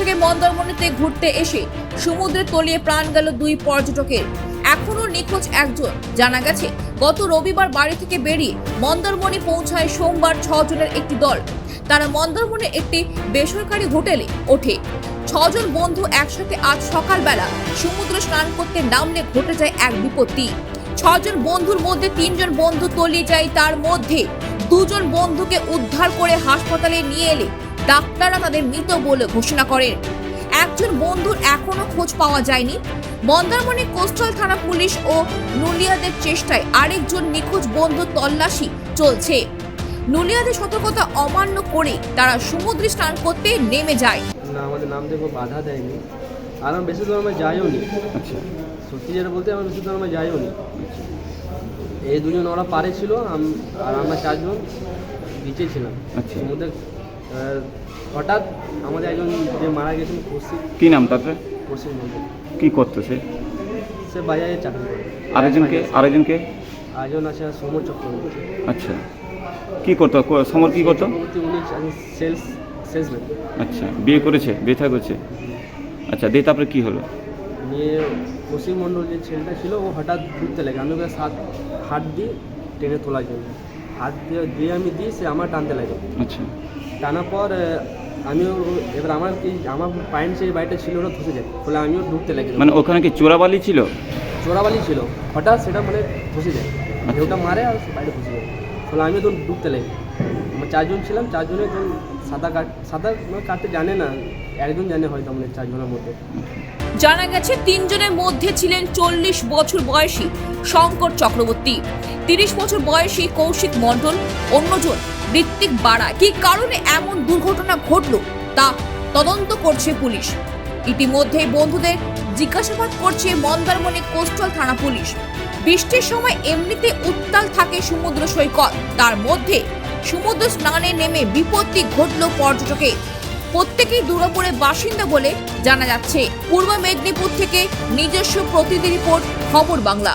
থেকে মন্দারমণিতে ঘুরতে এসে সমুদ্রে তলিয়ে প্রাণ গেল 2 পর্যটকের। এখনো নিখোঁজ একজন। জানা গেছে গত রবিবার বাড়ি থেকে বেরিয়ে মন্দারমণি পৌঁছায় সোমবার 6 জনের একটি দল। তারা মন্দারমণির একটি বেসরকারি হোটেলে ওঠে। 6 জন বন্ধু একসাথে আজ সকালবেলা সমুদ্রে স্নান করতে নামলে ঘটে যায় এক বিপত্তি। 6 জন বন্ধুর মধ্যে 3 জন বন্ধু তলিয়ে যায়। তার মধ্যে 2 জন বন্ধুকে উদ্ধার করে হাসপাতালে নিয়ে এলে ডাক্তাররা তাদের মৃত বলে ঘোষণা করেন। একজন বন্ধুর এখনো খোঁজ পাওয়া যায়নি। মন্দারমণি কোস্টাল থানা পুলিশ ও নুলিয়াদের চেষ্টায় আরেকজন নিখোঁজ বন্ধুর তল্লাশি চলছে। নুলিয়াদের সতর্কতা অমান্য করে তারা সমুদ্রে স্নান করতে নেমে যায়। না, আমাদের নাম দেখো বাধা দেয়নি, আর আমি বেশি দূর আমরা যাইও নি। আচ্ছা, সত্যি যেটা বলতে আমরা বেশি দূর আমরা যাইও নি। এই 2 জন ওরা পারে ছিল, আর আমরা 4 জন নিচে ছিলাম। আচ্ছা। সমুদ্রে হঠাৎ আমাদের একজন যে মারা গেছেন কৌশিক, কি নাম তার? কৌশিক মন্ডল, কি করতো সে? সে বাজারে চাকরি করে। আরেকজনকে আরেকজন আছে সমর চক্রবর্তী। আচ্ছা, কি করতো সমর? কি করতো? উনি সেলসম্যান। আচ্ছা, বিয়ে করেছে? বিয়ে থা করছে? আচ্ছা, দিয়ে তারপরে কি হলো? নিয়ে কৌশিক মন্ডল যে ছেলেটা ছিল, ও হঠাৎ ঘুরতে লাগে। আমি ওকে হাত দিয়ে টেনে তোলার জন্য হাত দিয়ে আমি দিই, সে আমার টানতে লাগে। আচ্ছা, টানার পর আমিও এবার আমার পয়েন্ট সেই বাড়িটা ছিল, ওরা ধসে যায়। ফলে আমিও ডুবতে লাগে। মানে ওখানে কি চোরাবালি ছিল? চোরাবালি ছিল, হঠাৎ সেটা মানে ধসে যায়। ওটা মারে আর বাইরে ধসে যায়। ফলে আমিও তো ডুবতে লাগে। আমরা 4 জন ছিলাম। 4 জনের সাঁতার কাটতে জানে না, একজন জানে হয়তো আমাদের 4 জনের মধ্যে। জানা গেছে 3 জনের মধ্যে ছিলেন 40 বছর বয়সী শঙ্কর চক্রবর্তী, 30 বছর বয়সী কৌশিক মণ্ডল, অন্যজন ঋত্বিক বাড়া। কি কারণে এমন দুর্ঘটনা ঘটলো তা তদন্ত করছে পুলিশ। ইতিমধ্যে বন্ধুদের জিজ্ঞাসাবাদ করছে মন্দারমণি কোস্টাল থানা পুলিশ। বৃষ্টির সময় এমনিতে উত্তাল থাকে সমুদ্র সৈকত, তার মধ্যে সমুদ্র স্নানে নেমে বিপত্তি ঘটলো পর্যটকের। প্রত্যেকেই দুর্গাপুরের বাসিন্দা বলে জানা যাচ্ছে। পূর্ব মেদিনীপুর থেকে নিজস্ব প্রতিনিধি রিপোর্ট, খবর বাংলা।